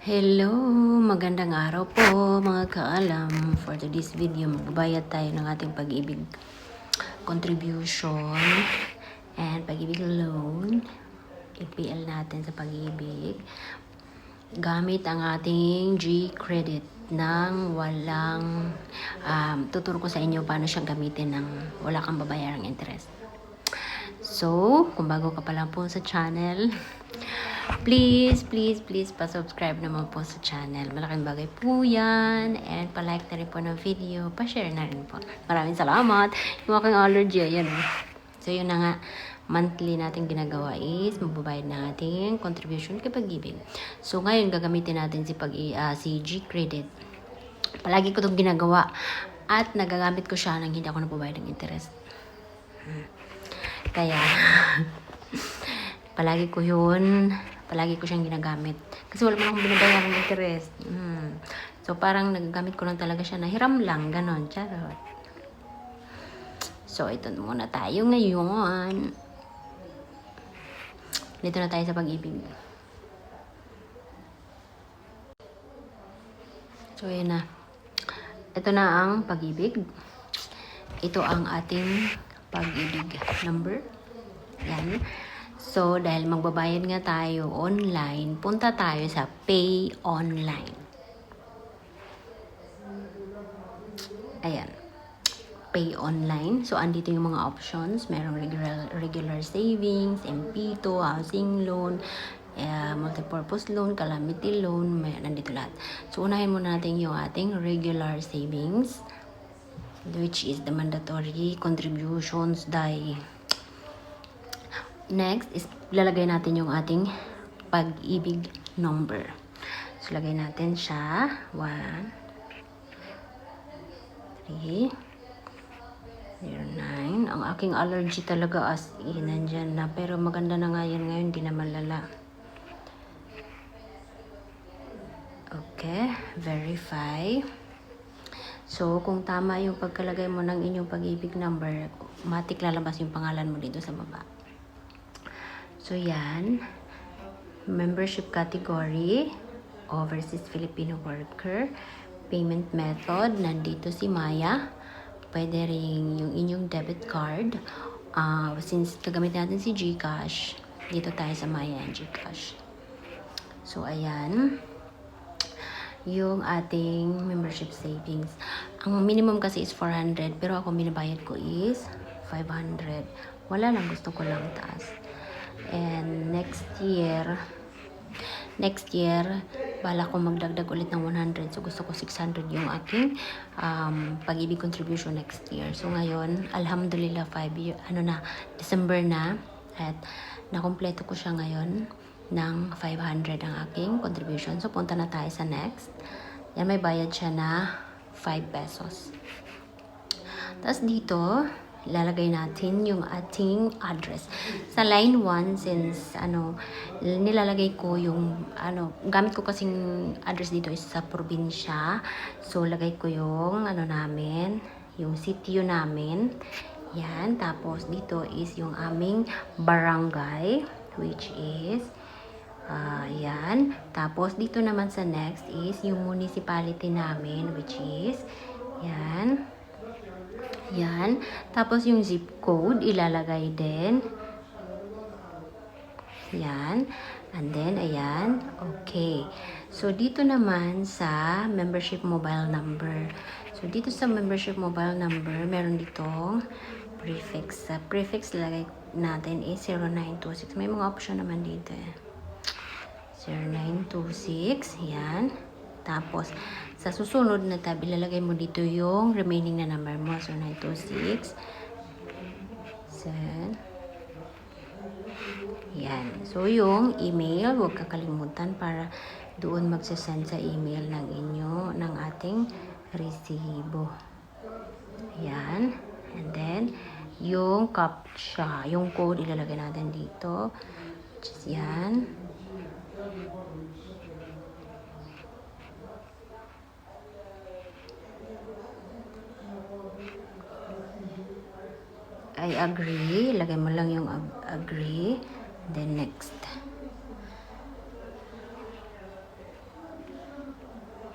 Hello! Magandang araw po mga kaalam. For today's video, magbabayad tayo ng ating pag-ibig contribution and pag-ibig loan. IPL natin sa pag-ibig. Gamit ang ating G-Credit nang walang tuturo ko sa inyo paano siyang gamitin nang wala kang babayarang interest. So, kung bago ka pa lang po sa channel, please pa-subscribe naman po sa channel. Malaking bagay po yan. And pa-like na rin po ng video. Pa-share na rin po. Maraming salamat. Yung aking allergy, ayan. So, yun na nga. Monthly natin ginagawa is magbabayad na ating contribution kay pag-ibig. So, ngayon gagamitin natin si G-Credit. Palagi ko itong ginagawa. At nagagamit ko siya nang hindi ako nababayad ng interest. Kaya, palagi ko siyang ginagamit. Kasi wala man akong binabayaran ng interest. So, parang nagagamit ko lang talaga siya na hiram lang. Ganon. Charot. So, ito muna tayo ngayon. Dito na tayo sa pag-ibig. So, yan na. Ito na ang pag-ibig. Ito ang ating pag-ibig number. Yan. So, dahil magbabayad nga tayo online, punta tayo sa Pay Online. Ayan. Pay Online. So, andito yung mga options. Merong regular savings, MP2, housing loan, multipurpose loan, calamity loan, nandito lahat. So, unahin muna natin yung ating regular savings, which is the mandatory contributions Next is lalagay natin yung ating pag-ibig number. So, lagay natin siya. 1, 3, 09. Ang aking allergy talaga as in, nandyan na. Pero maganda na nga yan ngayon, di na malala. Okay, verify. So, kung tama yung pagkalagay mo ng inyong pag-ibig number, automatic lalabas yung pangalan mo dito sa baba. So, yan. Membership category, overseas Filipino worker. Payment method, nandito si Maya. Pwede rin yung inyong debit card. Since gagamit natin si GCash, dito tayo sa Maya and GCash. So, ayan. Yung ating membership savings. Ang minimum kasi is 400, pero ako binabayad ko is 500. Wala lang, gusto ko lang taas. And next year, bala ko magdagdag ulit ng 100. So, gusto ko 600 yung aking pag-ibig contribution next year. So, ngayon, alhamdulillah, December na. At nakompleto ko siya ngayon ng 500 ang aking contribution. So, punta na tayo sa next. Yan, may bayad siya na 5 pesos. Tapos dito, lalagay natin yung ating address. Sa line 1, since nilalagay ko yung gamit ko kasing address dito is sa probinsya. So, lagay ko yung namin, yung sitio namin. Yan. Tapos, dito is yung aming barangay, which is yan. Tapos, dito naman sa next is yung municipality namin, which is yan. Yan. Tapos, yung zip code, ilalagay din. Yan. And then, ayan. Okay. So, dito naman sa membership mobile number. So, dito sa membership mobile number, meron ditong prefix. Sa prefix, lalagay natin is 0926. May mga option naman dito. 0926. Yan. Tapos, sa susunod na tab, ilalagay mo dito yung remaining na number mo. So, 926. Yan. So, yung email, huwag kakalimutan para doon magsasend sa email ng ating resibo. Yan. And then, yung CAPTCHA, yung code, ilalagay natin dito. Yan. I agree. Lagay mo lang yung agree. Then next.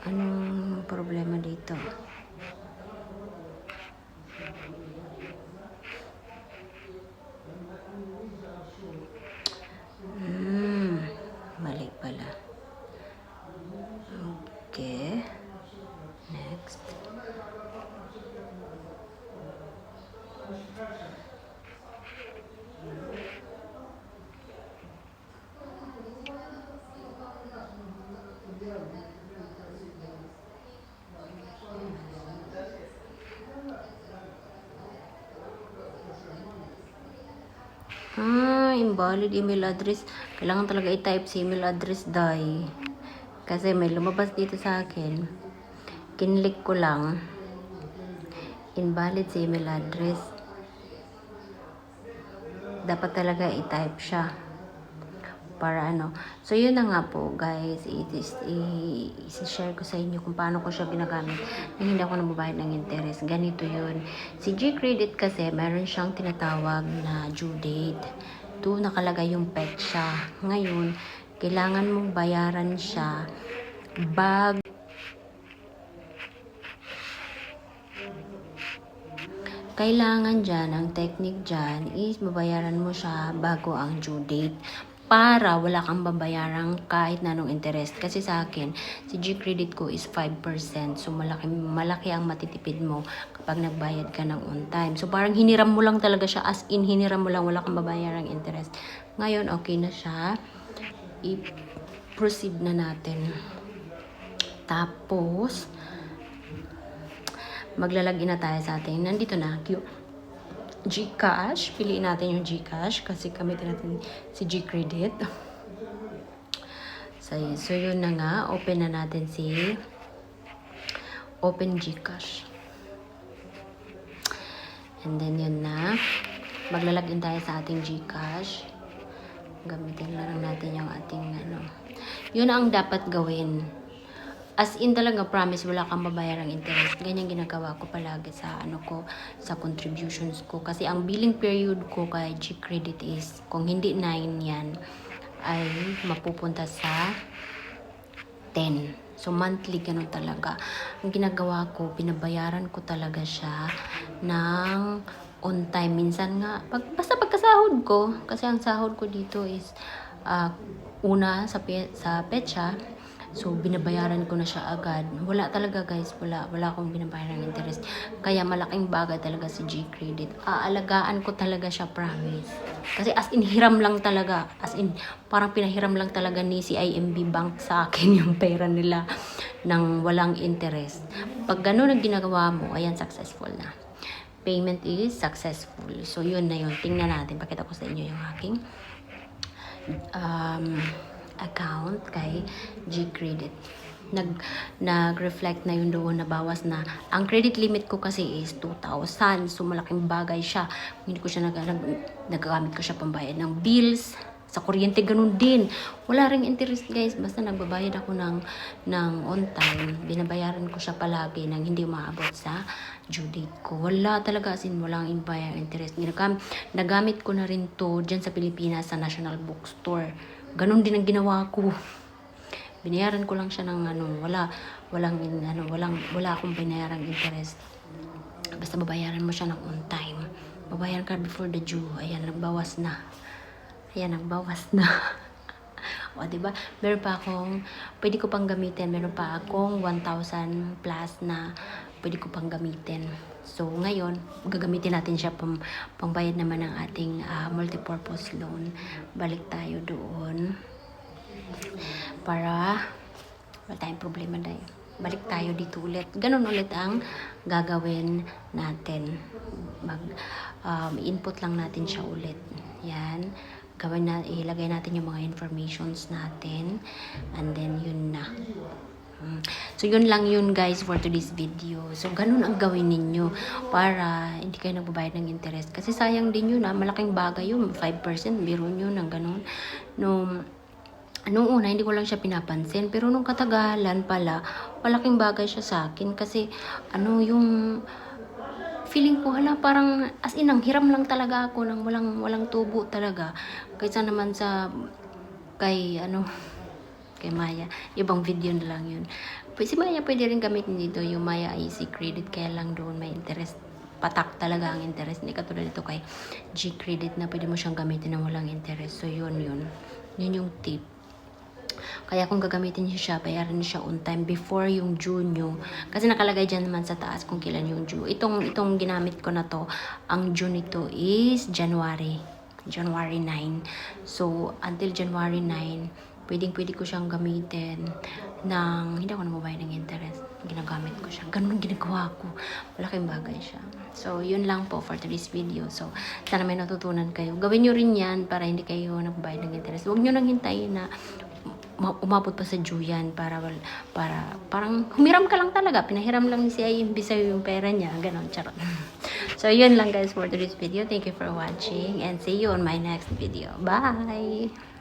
Anong problema dito? Mali pala. Okay. Next. Invalid email address. Kailangan talaga i-type si email address, dai. Kasi may lumabas dito sa akin. Kinlik ko lang. Invalid si email address. Dapat talaga i-type siya. Para ano. So, yun na nga po, guys. I-share ko sa inyo kung paano ko siya ginagamit. Hindi ako nababayad ng interest. Ganito yun. Si G-Credit kasi, meron siyang tinatawag na due date. Doon nakalagay yung petsa. Ngayon, kailangan mong bayaran siya kailangan dyan, ang technique dyan is babayaran mo siya bago ang due date para wala kang babayarang kahit na anong interest. Kasi sa akin, si G-Credit ko is 5%. So, malaki ang matitipid mo kapag nagbayad ka ng on time. So, parang hiniram mo lang talaga siya. As in, hiniram mo lang, wala kang babayarang interest. Ngayon, okay na siya. I-proceed na natin. Tapos, maglalagin na tayo sa ating, nandito na, Gcash. Piliin natin yung Gcash kasi gamitin natin si G-Credit. So, yun na nga. Open na natin si Open Gcash. And then, yun na. Maglalagin tayo sa ating Gcash. Gamitin lang natin yung ating ano. Yun ang dapat gawin. As in talaga, promise, wala kang babayarang interest. Ganyan ginagawa ko palagi sa ano ko, sa contributions ko. Kasi ang billing period ko kay G-Credit is, kung hindi 9 yan, ay mapupunta sa 10. So, monthly, ganun talaga. Ang ginagawa ko, pinabayaran ko talaga siya ng on time. Minsan nga, basta pagkasahod ko, kasi ang sahod ko dito is, una sa petsa. So, binabayaran ko na siya agad. Wala talaga, guys. Wala akong binabayaran ng interest. Kaya malaking bagay talaga si G-Credit. Aalagaan ko talaga siya, promise. Kasi as in, hiram lang talaga. As in, parang pinahiram lang talaga ni CIMB Bank sa akin yung pera nila ng walang interest. Pag gano'n ang ginagawa mo, ayan, successful na. Payment is successful. So, yun na yun. Tingnan natin. Pakita ko sa inyo yung aking account kay G-Credit. Nag-reflect na yun doon na bawas na. Ang credit limit ko kasi is 2,000. So, malaking bagay siya. Hindi ko siya nagagamit ko siya pambayad ng bills. Sa kuryente, ganun din. Wala ring interest, guys. Basta nagbabayad ako ng on time. Binabayaran ko siya palagi nang hindi umaabot sa due date ko. Wala talaga, as in, walang bayar interest. Nagamit ko na rin to dyan sa Pilipinas sa National Bookstore. Ganon din ang ginawa ko. Binayaran ko lang siya ng wala akong binayarang interest. Basta babayaran mo siya ng on time. Babayaran ka before the due. Ayan, nagbawas na. O, diba? Meron pa akong, pwede ko pang gamitin. Meron pa akong 1,000 plus na pwede ko pang gamitin. So, ngayon, gagamitin natin siya pangbayad naman ng ating multipurpose loan. Balik tayo doon. Para, wala tayong problema dahil. Balik tayo dito ulit. Ganun ulit ang gagawin natin. Input lang natin siya ulit. Yan. Ilagay natin yung mga informations natin. And then, yun na. So, yun lang yun, guys, for today's video. So, ganun ang gawin ninyo para hindi kayo nagbabayad ng interest. Kasi sayang din yun, malaking bagay yun. 5%, biro nyo ng ganun. Nung una, hindi ko lang siya pinapansin. Pero nung katagalan pala, malaking bagay siya sa akin. Kasi, yung feeling ko, parang, as in, ang hiram lang talaga ako ng walang tubo talaga. Kaysa naman kay kay Maya. Ibang video na lang yun. Si Maya pwede rin gamitin dito yung Maya IC credit, kaya lang doon may interest. Patak talaga ang interest. Hindi katulad dito kay G-credit na pwede mo siyang gamitin na walang interest. So, yun. Yun yung tip. Kaya kung gagamitin niyo siya, bayaran niyo siya on time before yung due nyo. Kasi nakalagay dyan naman sa taas kung kailan yung due. Itong ginamit ko na to, ang due nito is January 9. So, until January 9, pwede ko siyang gamitin ng, hindi ako namabayad ng interest. Ginagamit ko siya. Ganun ang ginagawa ko. Malaking bagay siya. So, yun lang po for today's video. So, sana may natutunan kayo. Gawin nyo rin yan para hindi kayo nagbayad ng interest. Huwag nyo nang hintayin na umabot pa sa due yan para parang humiram ka lang talaga. Pinahiram lang ni CIMB sa'yo yung pera niya. Ganon, charot. So, yun lang guys for today's video. Thank you for watching and see you on my next video. Bye!